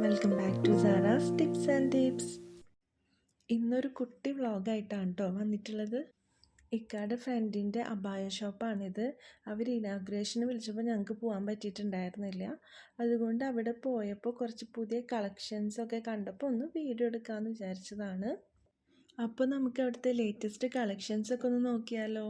Welcome back to Sara's tips and tips. ഇന്നൊരു കുട്ടി വ്ളോഗായിട്ടാണ് കേട്ടോ വന്നിട്ടുള്ളത്. ഇക്കാടെ ഫ്രണ്ടിൻ്റെ അബായ ഷോപ്പാണിത്. അവർ ഇനാഗ്രേഷന് വിളിച്ചപ്പോൾ ഞങ്ങൾക്ക് പോകാൻ പറ്റിയിട്ടുണ്ടായിരുന്നില്ല. അതുകൊണ്ട് അവിടെ പോയപ്പോൾ കുറച്ച് പുതിയ കളക്ഷൻസൊക്കെ കണ്ടപ്പോൾ ഒന്ന് വീഡിയോ എടുക്കാമെന്ന് വിചാരിച്ചതാണ്. അപ്പോൾ നമുക്ക് അവിടുത്തെ ലേറ്റസ്റ്റ് കളക്ഷൻസൊക്കെ ഒന്ന് നോക്കിയാലോ.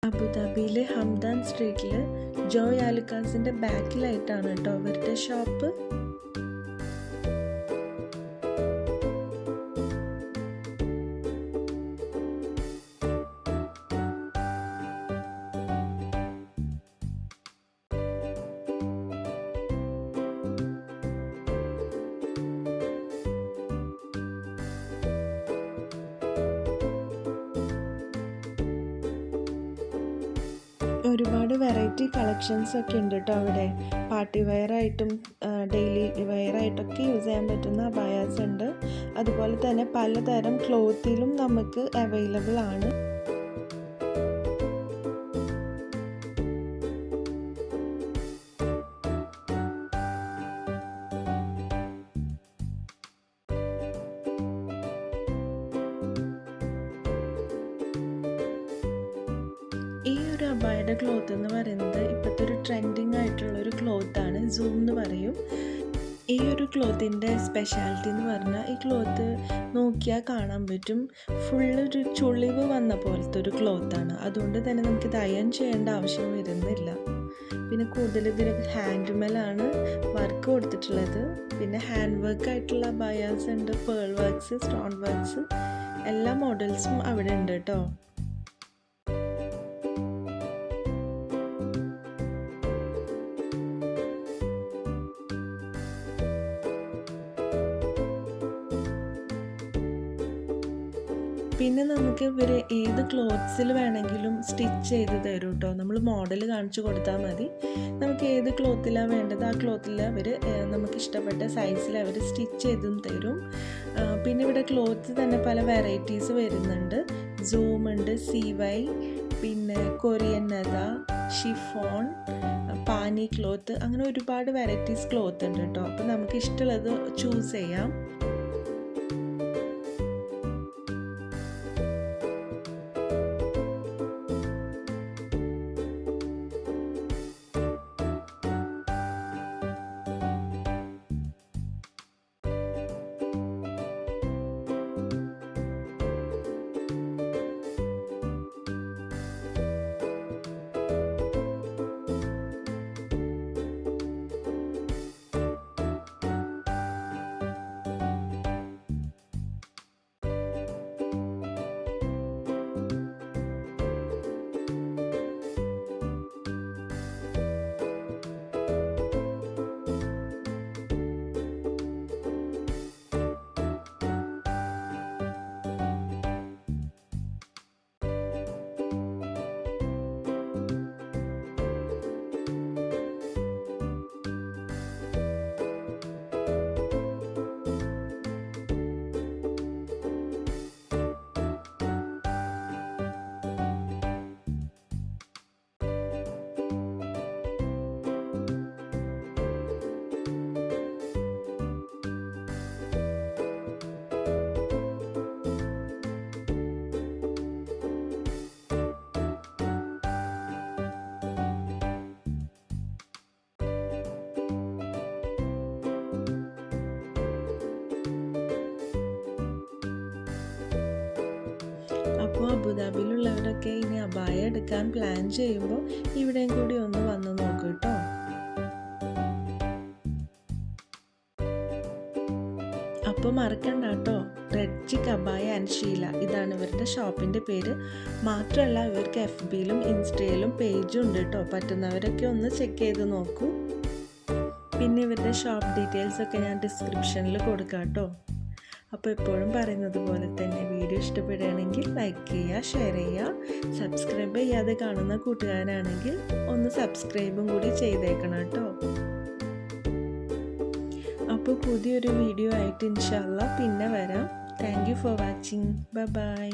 അബുദാബിയിലെ ഹംദാൻ സ്ട്രീറ്റിൽ ജോയ് ആലുക്കാസിൻ്റെ ബാക്കിലായിട്ടാണ് കേട്ടോ അവരുടെ ഷോപ്പ്. ഒരുപാട് വെറൈറ്റി കളക്ഷൻസ് ഒക്കെ ഉണ്ട് കേട്ടോ അവിടെ. പാർട്ടി വെയറായിട്ടും ഡെയിലി വെയറായിട്ടൊക്കെ യൂസ് ചെയ്യാൻ പറ്റുന്ന അബായാസ് ഉണ്ട്. അതുപോലെ തന്നെ പലതരം ക്ലോത്തിലും നമുക്ക് അവൈലബിൾ ആണ്. ഈ ഒരു അബായയുടെ ക്ലോത്ത് എന്ന് പറയുന്നത് ഇപ്പോഴത്തെ ഒരു ട്രെൻഡിങ് ആയിട്ടുള്ളൊരു ക്ലോത്താണ്. സൂം എന്ന് പറയും. ഈ ഒരു ക്ലോത്തിൻ്റെ സ്പെഷ്യാലിറ്റി എന്ന് പറഞ്ഞാൽ ഈ ക്ലോത്ത് നോക്കിയാൽ കാണാൻ പറ്റും ഫുള്ളൊരു ചുളിവ് വന്ന പോലത്തെ ഒരു ക്ലോത്താണ്. അതുകൊണ്ട് തന്നെ നമുക്കിത് അയൺ ചെയ്യേണ്ട ആവശ്യം വരുന്നില്ല. പിന്നെ കൂടുതൽ ഇതിൽ ഹാൻഡ്മേലാണ് വർക്ക് കൊടുത്തിട്ടുള്ളത്. പിന്നെ ഹാൻഡ് വർക്ക് ആയിട്ടുള്ള അബായാസ് ഉണ്ട്, പേൾ വർക്ക്സ്, സ്റ്റോൺ വർക്ക്സ്, എല്ലാ മോഡൽസും അവിടെ ഉണ്ട് കേട്ടോ. പിന്നെ നമുക്ക് ഇവർ ഏത് ക്ലോത്ത്സിൽ വേണമെങ്കിലും സ്റ്റിച്ച് ചെയ്ത് തരും കേട്ടോ. നമ്മൾ മോഡൽ കാണിച്ചു കൊടുത്താൽ മതി. നമുക്ക് ഏത് ക്ലോത്തിലാണ് വേണ്ടത് ആ ക്ലോത്തിൽ അവർ നമുക്ക് ഇഷ്ടപ്പെട്ട സൈസിൽ അവർ സ്റ്റിച്ച് ചെയ്തും തരും. പിന്നെ ഇവിടെ ക്ലോത്ത് തന്നെ പല വെറൈറ്റീസ് വരുന്നുണ്ട്. സൂം ഉണ്ട്, CY, പിന്നെ കൊറിയൻ നദ, ഷിഫോൺ, പാനി ക്ലോത്ത്, അങ്ങനെ ഒരുപാട് വെറൈറ്റീസ് ക്ലോത്ത് ഉണ്ട് കേട്ടോ. അപ്പോൾ നമുക്ക് ഇഷ്ടമുള്ളത് ചൂസ് ചെയ്യാം. അപ്പോൾ അബുദാബിയിലുള്ളവരൊക്കെ ഇനി അബായ എടുക്കാൻ പ്ലാൻ ചെയ്യുമ്പോൾ ഇവിടെയും കൂടി ഒന്ന് വന്ന് നോക്കൂ കേട്ടോ. അപ്പോൾ മറക്കണ്ട കേട്ടോ, റെഡ് ചിക്ക് അബായ ആൻഡ് ഷീല, ഇതാണ് ഇവരുടെ ഷോപ്പിൻ്റെ പേര്. മാത്രമല്ല ഇവർക്ക് FBയിലും ഇൻസ്റ്റയിലും പേജും ഉണ്ട് കേട്ടോ. പറ്റുന്നവരൊക്കെ ഒന്ന് ചെക്ക് ചെയ്ത് നോക്കൂ. പിന്നെ ഇവരുടെ ഷോപ്പ് ഡീറ്റെയിൽസൊക്കെ ഞാൻ ഡിസ്ക്രിപ്ഷനിൽ കൊടുക്കാം കേട്ടോ. അപ്പോൾ എപ്പോഴും പറയുന്നത് പോലെ തന്നെ വീഡിയോ ഇഷ്ടപ്പെടുകയാണെങ്കിൽ ലൈക്ക് ചെയ്യുക, ഷെയർ ചെയ്യുക. സബ്സ്ക്രൈബ് ചെയ്യാതെ കാണുന്ന കൂട്ടുകാരാണെങ്കിൽ ഒന്ന് സബ്സ്ക്രൈബും കൂടി ചെയ്തേക്കണം കേട്ടോ. അപ്പോൾ പുതിയൊരു വീഡിയോ ആയിട്ട് ഇൻഷാ അല്ലാ പിന്നെ വരാം. Thank you for watching. Bye bye.